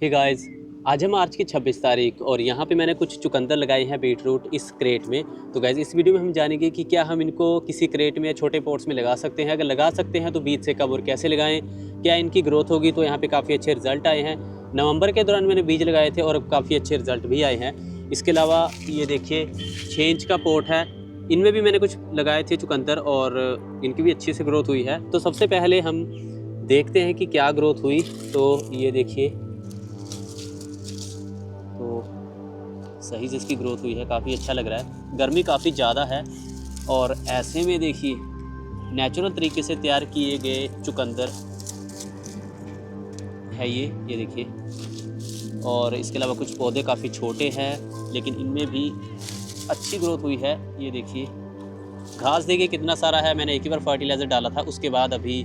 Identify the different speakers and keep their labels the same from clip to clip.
Speaker 1: Hey guys, आज है मार्च की 26 तारीख और यहाँ पे मैंने कुछ चुकंदर लगाए हैं बीट रूट इस क्रेट में। तो गाइस इस वीडियो में हम जानेंगे कि क्या हम इनको किसी क्रेट में या छोटे पॉट्स में लगा सकते हैं। अगर लगा सकते हैं तो बीज से कब और कैसे लगाएं, क्या इनकी ग्रोथ होगी। तो यहाँ पे काफ़ी अच्छे रिजल्ट आए हैं। नवंबर के दौरान मैंने बीज लगाए थे और काफ़ी अच्छे रिजल्ट भी आए हैं। इसके अलावा ये देखिए 6 इंच का पोट है, इनमें भी मैंने कुछ लगाए थे चुकंदर और इनकी भी अच्छी से ग्रोथ हुई है। तो सबसे पहले हम देखते हैं कि क्या ग्रोथ हुई। तो ये देखिए, तो सही से इसकी ग्रोथ हुई है, काफ़ी अच्छा लग रहा है। गर्मी काफ़ी ज़्यादा है और ऐसे में देखिए नेचुरल तरीके से तैयार किए गए चुकंदर है ये देखिए। और इसके अलावा कुछ पौधे काफ़ी छोटे हैं लेकिन इनमें भी अच्छी ग्रोथ हुई है। ये देखिए घास देखिए कितना सारा है। मैंने एक ही बार फर्टिलाइज़र डाला था, उसके बाद अभी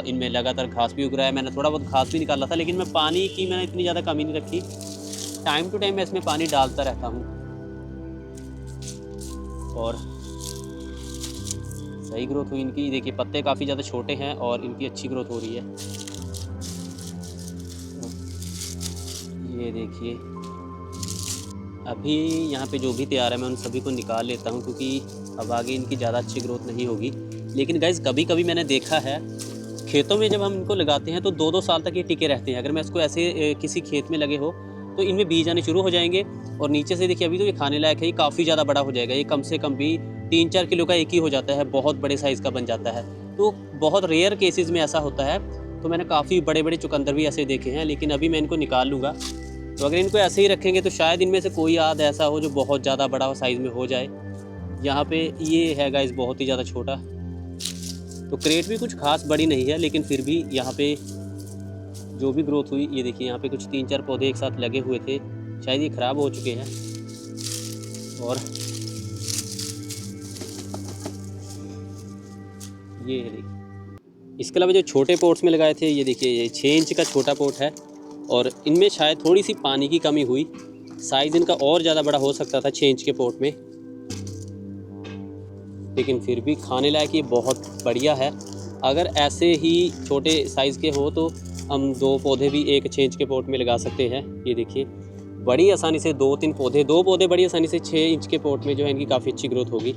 Speaker 1: इनमें लगातार घास भी उग रहा है। मैंने थोड़ा बहुत घास भी निकाला था लेकिन मैं पानी की मैंने इतनी ज़्यादा कमी नहीं रखी। टाइम टू टाइम मैं इसमें पानी डालता रहता हूँ और सही ग्रोथ हुई इनकी। देखिए पत्ते काफ़ी ज़्यादा छोटे हैं और इनकी अच्छी ग्रोथ हो रही है। ये देखिए अभी यहाँ पे जो भी तैयार है मैं उन सभी को निकाल लेता हूँ क्योंकि अब आगे इनकी ज़्यादा अच्छी ग्रोथ नहीं होगी। लेकिन गाइस कभी कभी मैंने देखा है खेतों में जब हम इनको लगाते हैं तो 2-2 साल तक ये टिके रहते हैं। अगर मैं इसको ऐसे किसी खेत में लगे हो तो इनमें बीज आने शुरू हो जाएंगे और नीचे से देखिए अभी तो ये खाने लायक है, ये काफ़ी ज़्यादा बड़ा हो जाएगा। ये कम से कम भी 3-4 किलो का एक ही हो जाता है, बहुत बड़े साइज़ का बन जाता है। तो बहुत रेयर केसेस में ऐसा होता है। तो मैंने काफ़ी बड़े बड़े चुकंदर भी ऐसे देखे हैं, लेकिन अभी मैं इनको निकाल लूँगा। तो अगर इनको ऐसे ही रखेंगे तो शायद इनमें से कोई आध ऐसा हो जो बहुत ज़्यादा बड़ा साइज़ में हो जाए। यहाँ पे ये है गाइस बहुत ही ज़्यादा छोटा। तो क्रेट भी कुछ खास बड़ी नहीं है लेकिन फिर भी यहाँ पे जो भी ग्रोथ हुई, ये देखिए यहाँ पे कुछ 3-4 पौधे एक साथ लगे हुए थे, शायद ये ख़राब हो चुके हैं। और ये देखिए इसके अलावा जो छोटे पॉट्स में लगाए थे, ये देखिए ये 6 इंच का छोटा पॉट है और इनमें शायद थोड़ी सी पानी की कमी हुई। साइज़ इनका और ज़्यादा बड़ा हो सकता था 6 इंच के पॉट में, लेकिन फिर भी खाने लायक ये बहुत बढ़िया है। अगर ऐसे ही छोटे साइज़ के हो तो हम 2 पौधे भी एक 6 इंच के पॉट में लगा सकते हैं। ये देखिए बड़ी आसानी से 2-3 पौधे, 2 पौधे बड़ी आसानी से 6 इंच के पॉट में जो है इनकी काफ़ी अच्छी ग्रोथ होगी।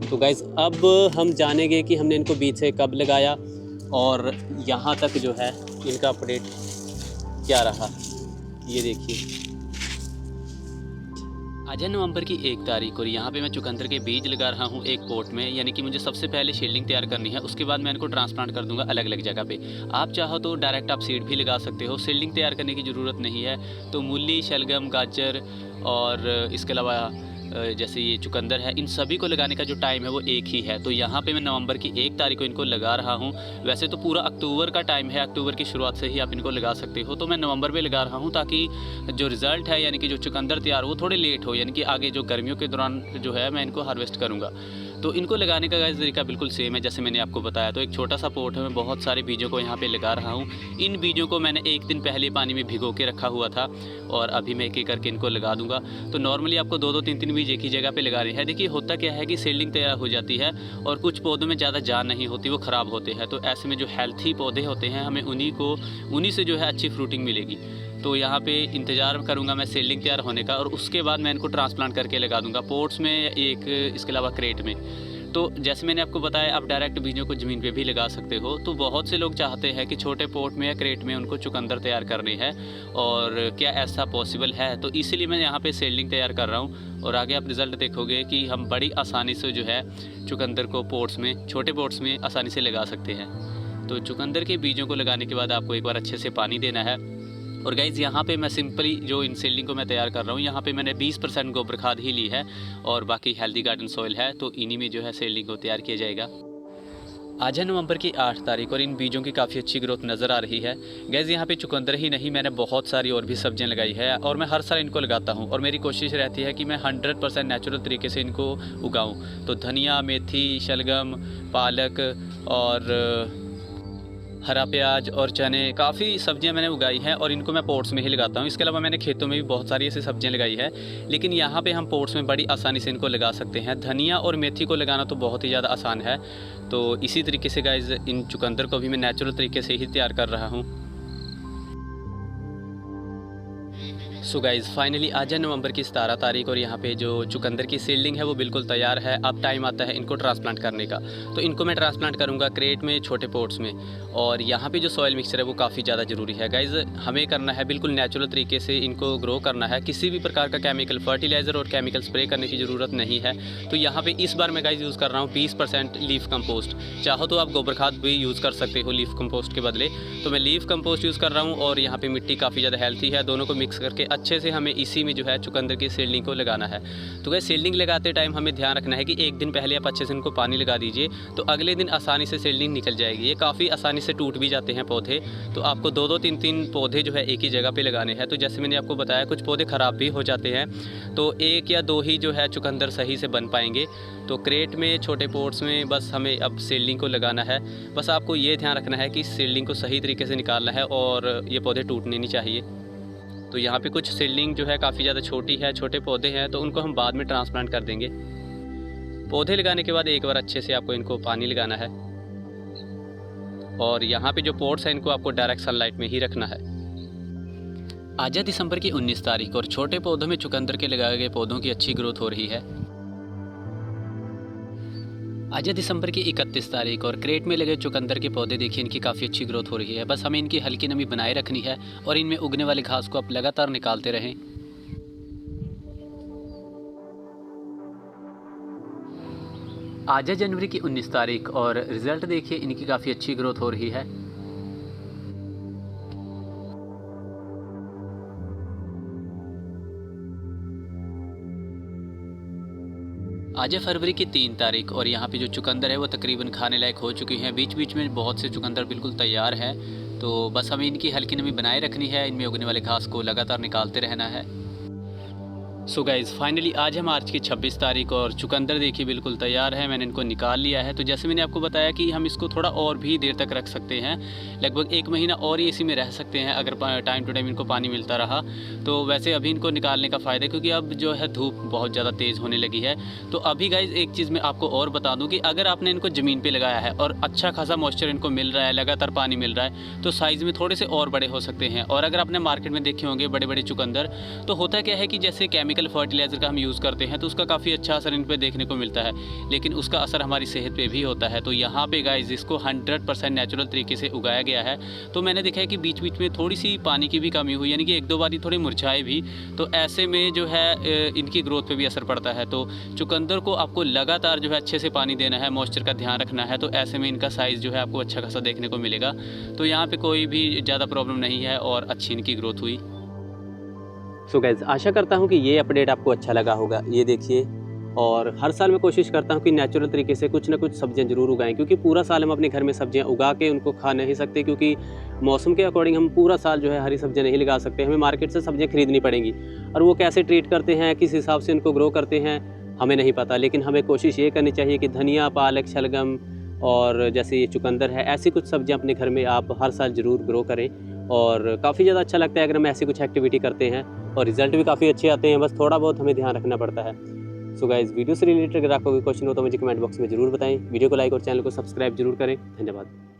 Speaker 1: तो गाइज़ अब हम जानेंगे कि हमने इनको बीज से कब लगाया और यहाँ तक जो है इनका अपडेट क्या रहा। ये देखिए आज है नवंबर की 1 तारीख और यहाँ पे मैं चुकंदर के बीज लगा रहा हूँ एक पॉट में। यानी कि मुझे सबसे पहले शील्डिंग तैयार करनी है, उसके बाद मैं इनको ट्रांसप्लांट कर दूंगा अलग अलग जगह पे। आप चाहो तो डायरेक्ट आप सीड भी लगा सकते हो, शील्डिंग तैयार करने की ज़रूरत नहीं है। तो मूली, शलगम, गाजर और इसके अलावा जैसे ये चुकंदर है, इन सभी को लगाने का जो टाइम है वो एक ही है। तो यहाँ पे मैं नवंबर की 1 तारीख को इनको लगा रहा हूँ। वैसे तो पूरा अक्टूबर का टाइम है, अक्टूबर की शुरुआत से ही आप इनको लगा सकते हो। तो मैं नवंबर में लगा रहा हूँ ताकि जो रिज़ल्ट है यानी कि जो चुकंदर तैयार वो थोड़े लेट हो, यानी कि आगे जो गर्मियों के दौरान जो है मैं इनको हार्वेस्ट करूँगा। तो इनको लगाने का गाइस तरीका बिल्कुल सेम है जैसे मैंने आपको बताया। तो एक छोटा सा पोट है, मैं बहुत सारे बीजों को यहाँ पे लगा रहा हूँ। इन बीजों को मैंने 1 दिन पहले पानी में भिगो के रखा हुआ था और अभी मैं एक एक करके इनको लगा दूंगा। तो नॉर्मली आपको 2-2, 3-3 बीज एक ही जगह पे लगा रहे हैं। देखिए होता क्या है कि सीडलिंग तैयार हो जाती है और कुछ पौधों में ज़्यादा जान नहीं होती, वो ख़राब होते हैं। तो ऐसे में जो हेल्थी पौधे होते हैं हमें उन्हीं से जो है अच्छी फ्रूटिंग मिलेगी। तो यहाँ पे इंतज़ार करूँगा मैं सीडलिंग तैयार होने का और उसके बाद मैं इनको ट्रांसप्लांट करके लगा दूँगा पोट्स में, एक इसके अलावा क्रेट में। तो जैसे मैंने आपको बताया आप डायरेक्ट बीजों को ज़मीन पे भी लगा सकते हो। तो बहुत से लोग चाहते हैं कि छोटे पोट में या क्रेट में उनको चुकंदर तैयार करने हैं, और क्या ऐसा पॉसिबल है। तो इसीलिए मैं यहाँ पे सीडलिंग तैयार कर रहा हूँ और आगे आप रिज़ल्ट देखोगे कि हम बड़ी आसानी से जो है चुकंदर को पोट्स में, छोटे पोट्स में आसानी से लगा सकते हैं। तो चुकंदर के बीजों को लगाने के बाद आपको एक बार अच्छे से पानी देना है। और गाइज़ यहाँ पे मैं सिंपली जो इन सीडलिंग को मैं तैयार कर रहा हूँ, यहाँ पे मैंने 20% गोबर खाद ही ली है और बाकी हेल्दी गार्डन सॉइल है। तो इन्हीं में जो है सीडलिंग को तैयार किया जाएगा। आज है नवंबर की 8 तारीख और इन बीजों की काफ़ी अच्छी ग्रोथ नज़र आ रही है। गाइज़ यहाँ पे चुकंदर ही नहीं, मैंने बहुत सारी और भी सब्जियाँ लगाई है और मैं हर साल इनको लगाता हूँ और मेरी कोशिश रहती है कि मैं 100% नेचुरल तरीके से इनको उगाऊँ। तो धनिया, मेथी, शलगम, पालक और हरा प्याज और चने, काफ़ी सब्जियां मैंने उगाई हैं और इनको मैं पोट्स में ही लगाता हूं। इसके अलावा मैंने खेतों में भी बहुत सारी ऐसी सब्जियां लगाई है, लेकिन यहाँ पे हम पोट्स में बड़ी आसानी से इनको लगा सकते हैं। धनिया और मेथी को लगाना तो बहुत ही ज़्यादा आसान है। तो इसी तरीके से गाइज़ इन चुकंदर को भी मैं नेचुरल तरीके से ही तैयार कर रहा हूँ। सो गाइज़ फाइनली आज है नवंबर की 17 तारीख और यहाँ पे जो चुकंदर की सीडलिंग है वो बिल्कुल तैयार है। अब टाइम आता है इनको ट्रांसप्लांट करने का। तो इनको मैं ट्रांसप्लांट करूँगा क्रेट में, छोटे पॉट्स में। और यहाँ पे जो सॉइल मिक्सचर है वो काफ़ी ज़्यादा ज़रूरी है गाइज़। हमें करना है बिल्कुल नेचुरल तरीके से इनको ग्रो करना है। किसी भी प्रकार का केमिकल फर्टिलाइज़र और केमिकल स्प्रे करने की ज़रूरत नहीं है। तो यहाँ पर इस बार मैं गाइज़ यूज़ कर रहा हूँ 20% लीफ कंपोस्ट। चाहो तो आप गोबर खाद भी यूज़ कर सकते हो लीफ कंपोस्ट के बदले। तो मैं लीफ कंपोस्ट यूज़ कर रहा हूँ और यहाँ पर मिट्टी काफ़ी ज़्यादा हेल्थी है। दोनों को मिक्स करके अच्छे से हमें इसी में जो है चुकंदर की सीडलिंग को लगाना है। तो गाइस सीडलिंग लगाते टाइम हमें ध्यान रखना है कि एक दिन पहले आप अच्छे से इनको पानी लगा दीजिए, तो अगले दिन आसानी से सीडलिंग निकल जाएगी। ये काफ़ी आसानी से टूट भी जाते हैं पौधे। तो आपको 2-2 3-3 पौधे जो है एक ही जगह पे लगाने हैं। तो जैसे मैंने आपको बताया कुछ पौधे ख़राब भी हो जाते हैं, तो 1 या 2 ही जो है चुकंदर सही से बन पाएंगे। तो क्रेट में, छोटे पॉट्स में बस हमें अब सीडलिंग को लगाना है। बस आपको ये ध्यान रखना है कि सीडलिंग को सही तरीके से निकालना है और ये पौधे टूटने नहीं चाहिए। तो यहाँ पे कुछ सीडलिंग जो है काफ़ी ज़्यादा छोटी है, छोटे पौधे हैं, तो उनको हम बाद में ट्रांसप्लांट कर देंगे। पौधे लगाने के बाद एक बार अच्छे से आपको इनको पानी लगाना है और यहाँ पे जो पॉट्स हैं इनको आपको डायरेक्ट सनलाइट में ही रखना है। आज है दिसंबर की 19 तारीख और छोटे पौधों में चुकंदर के लगाए गए पौधों की अच्छी ग्रोथ हो रही है। आज है दिसंबर की 31 तारीख और क्रेट में लगे चुकंदर के पौधे देखिए इनकी काफ़ी अच्छी ग्रोथ हो रही है। बस हमें इनकी हल्की नमी बनाए रखनी है और इनमें उगने वाले घास को आप लगातार निकालते रहें। आज है जनवरी की 19 तारीख और रिज़ल्ट देखिए इनकी काफ़ी अच्छी ग्रोथ हो रही है। आज है फरवरी की 3 तारीख और यहाँ पे जो चुकंदर है वो तकरीबन खाने लायक हो चुकी हैं। बीच बीच में बहुत से चुकंदर बिल्कुल तैयार हैं। तो बस हमें इनकी हल्की नमी बनाए रखनी है, इनमें उगने वाले घास को लगातार निकालते रहना है। सो गाइज़ फाइनली आज है मार्च की 26 तारीख और चुकंदर देखिए बिल्कुल तैयार है। मैंने इनको निकाल लिया है। तो जैसे मैंने आपको बताया कि हम इसको थोड़ा और भी देर तक रख सकते हैं, लगभग 1 महीना और ही इसी में रह सकते हैं अगर टाइम टू टाइम इनको पानी मिलता रहा। तो वैसे अभी इनको निकालने का फ़ायदा है क्योंकि अब जो है धूप बहुत ज़्यादा तेज़ होने लगी है। तो अभी गाइज़ एक चीज़ मैं आपको और बता दूँ कि अगर आपने इनको ज़मीन पर लगाया है और अच्छा खासा मॉइस्चर इनको मिल रहा है, लगातार पानी मिल रहा है, तो साइज़ में थोड़े से और बड़े हो सकते हैं। और अगर आपने मार्केट में देखे होंगे बड़े बड़े चुकंदर, तो होता क्या है कि जैसे केमिकल फर्टिलाइज़र का हम यूज़ करते हैं तो उसका काफ़ी अच्छा असर इन पे देखने को मिलता है, लेकिन उसका असर हमारी सेहत पे भी होता है। तो यहाँ पे गाइस इसको 100% नेचुरल तरीके से उगाया गया है। तो मैंने देखा है कि बीच बीच में थोड़ी सी पानी की भी कमी हुई, यानी कि 1-2 बार थोड़े मुरझाए भी। तो ऐसे में जो है इनकी ग्रोथ पे भी असर पड़ता है। तो चुकंदर को आपको लगातार जो है अच्छे से पानी देना है, मॉइस्चर का ध्यान रखना है। तो ऐसे में इनका साइज़ जो है आपको अच्छा खासा देखने को मिलेगा। तो यहाँ पर कोई भी ज़्यादा प्रॉब्लम नहीं है और अच्छी इनकी ग्रोथ हुई। सो गाइज़ आशा करता हूँ कि ये अपडेट आपको अच्छा लगा होगा। ये देखिए, और हर साल मैं कोशिश करता हूँ कि नेचुरल तरीके से कुछ ना कुछ सब्जियाँ ज़रूर उगाएं, क्योंकि पूरा साल हम अपने घर में सब्जियाँ उगा के उनको खा नहीं सकते, क्योंकि मौसम के अकॉर्डिंग हम पूरा साल जो है हरी सब्जियाँ नहीं लगा सकते। हमें मार्केट से सब्जियाँ खरीदनी पड़ेंगी और वो कैसे ट्रीट करते हैं, किस हिसाब से उनको ग्रो करते हैं, हमें नहीं पता। लेकिन हमें कोशिश ये करनी चाहिए कि धनिया, पालक, शलगम और जैसे ये चुकंदर है, ऐसी कुछ सब्जियाँ अपने घर में आप हर साल ज़रूर ग्रो करें। और काफ़ी ज़्यादा अच्छा लगता है अगर हम ऐसी कुछ एक्टिविटी करते हैं और रिज़ल्ट भी काफ़ी अच्छे आते हैं। बस थोड़ा बहुत हमें ध्यान रखना पड़ता है। सो गाइज़ वीडियो से रिलेटेड अगर आपको कोई क्वेश्चन हो तो मुझे कमेंट बॉक्स में ज़रूर बताएं। वीडियो को लाइक और चैनल को सब्सक्राइब जरूर करें। धन्यवाद।